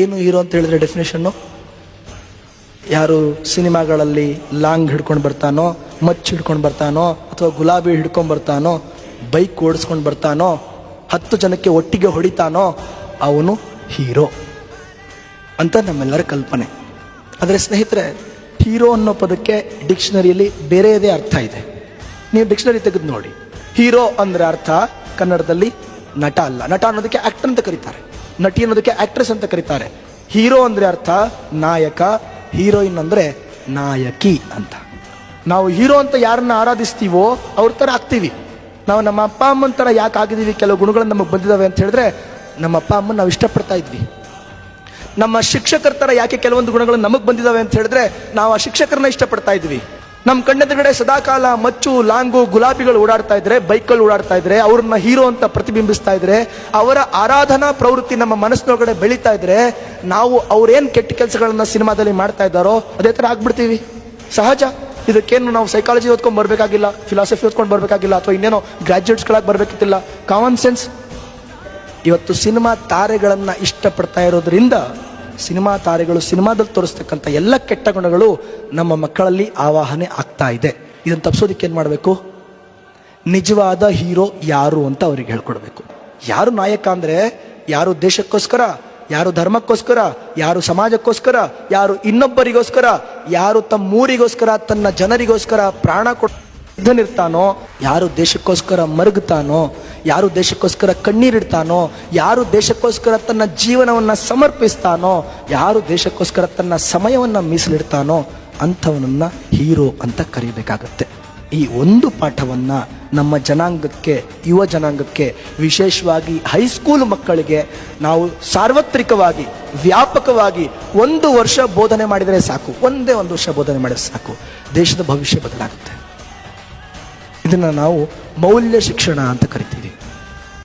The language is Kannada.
ಏನು ಹೀರೋ ಅಂತ ಹೇಳಿದ್ರೆ ಡೆಫಿನೇಷನ್ನು? ಯಾರು ಸಿನಿಮಾಗಳಲ್ಲಿ ಲಾಂಗ್ ಹಿಡ್ಕೊಂಡು ಬರ್ತಾನೋ, ಮಚ್ಚು ಹಿಡ್ಕೊಂಡು ಬರ್ತಾನೋ, ಅಥವಾ ಗುಲಾಬಿ ಹಿಡ್ಕೊಂಡು ಬರ್ತಾನೋ, ಬೈಕ್ ಓಡಿಸ್ಕೊಂಡು ಬರ್ತಾನೋ, 10 ಜನಕ್ಕೆ ಒಟ್ಟಿಗೆ ಹೊಡಿತಾನೋ ಅವನು ಹೀರೋ ಅಂತ ನಮ್ಮೆಲ್ಲರ ಕಲ್ಪನೆ. ಆದರೆ ಸ್ನೇಹಿತರೆ, ಹೀರೋ ಅನ್ನೋ ಪದಕ್ಕೆ ಡಿಕ್ಷನರಿಯಲ್ಲಿ ಬೇರೆಯದೇ ಅರ್ಥ ಇದೆ. ನೀವು ಡಿಕ್ಷನರಿ ತೆಗೆದು ನೋಡಿ. ಹೀರೋ ಅಂದರೆ ಅರ್ಥ ಕನ್ನಡದಲ್ಲಿ ನಟ ಅಲ್ಲ. ನಟ ಅನ್ನೋದಕ್ಕೆ ಆಕ್ಟರ್ ಅಂತ ಕರೀತಾರೆ, ನಟಿ ಅನ್ನೋದಕ್ಕೆ ಆಕ್ಟ್ರೆಸ್ ಅಂತ ಕರೀತಾರೆ. ಹೀರೋ ಅಂದರೆ ಅರ್ಥ ನಾಯಕ, ಹೀರೋಯಿನ್ ಅಂದರೆ ನಾಯಕಿ ಅಂತ. ನಾವು ಹೀರೋ ಅಂತ ಯಾರನ್ನ ಆರಾಧಿಸ್ತೀವೋ ಅವ್ರ ಥರ ಆಗ್ತೀವಿ. ನಾವು ನಮ್ಮ ಅಪ್ಪ ಅಮ್ಮನ ಥರ ಯಾಕೆ ಆಗಿದ್ದೀವಿ, ಕೆಲವು ಗುಣಗಳು ನಮಗೆ ಬಂದಿದ್ದಾವೆ ಅಂತ ಹೇಳಿದ್ರೆ ನಮ್ಮ ಅಪ್ಪ ಅಮ್ಮನ ನಾವು ಇಷ್ಟಪಡ್ತಾ ಇದ್ವಿ. ನಮ್ಮ ಶಿಕ್ಷಕರ ಥರ ಯಾಕೆ ಕೆಲವೊಂದು ಗುಣಗಳು ನಮಗೆ ಬಂದಿದ್ದಾವೆ ಅಂತ ಹೇಳಿದ್ರೆ ನಾವು ಆ ಶಿಕ್ಷಕರನ್ನ ಇಷ್ಟಪಡ್ತಾ ಇದ್ವಿ. ನಮ್ಮ ಕಣ್ಣೆದುರುಗಡೆ ಸದಾಕಾಲ ಮಚ್ಚು, ಲಾಂಗು, ಗುಲಾಬಿಗಳು ಓಡಾಡ್ತಾ ಇದ್ರೆ, ಬೈಕ್ಗಳು ಓಡಾಡ್ತಾ ಇದ್ರೆ, ಅವ್ರನ್ನ ಹೀರೋ ಅಂತ ಪ್ರತಿಬಿಂಬಿಸ್ತಾ ಇದ್ರೆ, ಅವರ ಆರಾಧನಾ ಪ್ರವೃತ್ತಿ ನಮ್ಮ ಮನಸ್ಸಿನೊಳಗಡೆ ಬೆಳೀತಾ ಇದ್ರೆ, ನಾವು ಅವ್ರೇನು ಕೆಟ್ಟ ಕೆಲಸಗಳನ್ನ ಸಿನಿಮಾದಲ್ಲಿ ಮಾಡ್ತಾ ಇದ್ದಾರೋ ಅದೇ ಥರ ಆಗ್ಬಿಡ್ತೀವಿ. ಸಹಜ. ಇದಕ್ಕೇನು ನಾವು ಸೈಕಾಲಜಿ ಓದ್ಕೊಂಡು ಬರಬೇಕಾಗಿಲ್ಲ, ಫಿಲಾಸಫಿ ಓದ್ಕೊಂಡು ಬರಬೇಕಾಗಿಲ್ಲ, ಅಥವಾ ಇನ್ನೇನೋ ಗ್ರಾಜ್ಯುಯೇಟ್ಸ್ಗಳಾಗಿ ಬರಬೇಕಿತ್ತಿಲ್ಲ. Common sense. ಇವತ್ತು ಸಿನಿಮಾ ತಾರೆಗಳನ್ನ ಇಷ್ಟಪಡ್ತಾ ಇರೋದ್ರಿಂದ ಸಿನಿಮಾ ತಾರೆಗಳು ಸಿನಿಮಾದಲ್ಲಿ ತೋರಿಸ್ತಕ್ಕಂಥ ಎಲ್ಲ ಕೆಟ್ಟ ಗುಣಗಳು ನಮ್ಮ ಮಕ್ಕಳಲ್ಲಿ ಆವಾಹನೆ ಆಗ್ತಾ ಇದೆ. ಇದನ್ನು ತಪ್ಪಿಸೋದಕ್ಕೆ ಏನು ಮಾಡಬೇಕು? ನಿಜವಾದ ಹೀರೋ ಯಾರು ಅಂತ ಅವ್ರಿಗೆ ಹೇಳ್ಕೊಡ್ಬೇಕು. ಯಾರು ನಾಯಕ ಅಂದರೆ ಯಾರು ದೇಶಕ್ಕೋಸ್ಕರ, ಯಾರು ಧರ್ಮಕ್ಕೋಸ್ಕರ, ಯಾರು ಸಮಾಜಕ್ಕೋಸ್ಕರ, ಯಾರು ಇನ್ನೊಬ್ಬರಿಗೋಸ್ಕರ, ಯಾರು ತಮ್ಮೂರಿಗೋಸ್ಕರ, ತನ್ನ ಜನರಿಗೋಸ್ಕರ ಪ್ರಾಣ ಕೊಟ್ಟಿರ್ತಾನೋ, ಯಾರು ದೇಶಕ್ಕೋಸ್ಕರ ಮರುಗುತ್ತಾನೋ, ಯಾರು ದೇಶಕ್ಕೋಸ್ಕರ ಕಣ್ಣೀರಿಡ್ತಾನೋ, ಯಾರು ದೇಶಕ್ಕೋಸ್ಕರ ತನ್ನ ಜೀವನವನ್ನು ಸಮರ್ಪಿಸ್ತಾನೋ, ಯಾರು ದೇಶಕ್ಕೋಸ್ಕರ ತನ್ನ ಸಮಯವನ್ನು ಮೀಸಲಿಡ್ತಾನೋ ಅಂಥವನನ್ನ ಹೀರೋ ಅಂತ ಕರೀಬೇಕಾಗತ್ತೆ. ಈ ಒಂದು ಪಾಠವನ್ನ ನಮ್ಮ ಜನಾಂಗಕ್ಕೆ, ಯುವ ಜನಾಂಗಕ್ಕೆ, ವಿಶೇಷವಾಗಿ ಹೈಸ್ಕೂಲ್ ಮಕ್ಕಳಿಗೆ ನಾವು ಸಾರ್ವತ್ರಿಕವಾಗಿ, ವ್ಯಾಪಕವಾಗಿ 1 ವರ್ಷ ಬೋಧನೆ ಮಾಡಿದರೆ ಸಾಕು. ಒಂದೇ 1 ವರ್ಷ ಬೋಧನೆ ಮಾಡಿದರೆ ಸಾಕು, ದೇಶದ ಭವಿಷ್ಯ ಬದಲಾಗುತ್ತೆ. ಇದನ್ನು ನಾವು ಮೌಲ್ಯ ಶಿಕ್ಷಣ ಅಂತ ಕರಿತೀವಿ.